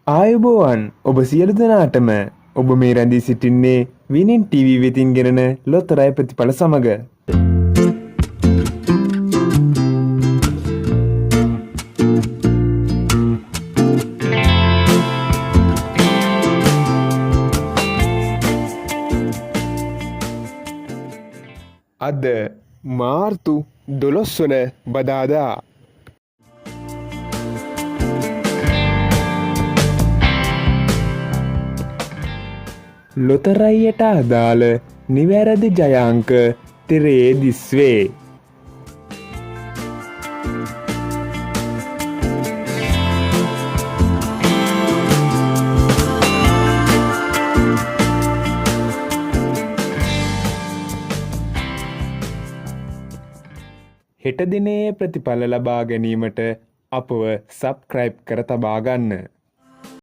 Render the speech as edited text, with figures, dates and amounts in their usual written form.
ආයුබෝවන් ඔබ සියලු දෙනාටම ඔබ මේ රැඳී සිටින්නේ විනින් ටීවී වෙතින් ගෙනෙන ලොතරැයි ප්‍රතිඵල සමග. අද මාර්තු 12 වන බදාදා ලොතරැයියට අදාළ නිවැරදි ජය අංක තිරයේ දිස්වේ. හෙට දිනයේ ප්‍රතිඵල ලබා ගැනීමට අපව සබ්ස්ක්‍රයිබ් කර තබා ගන්න.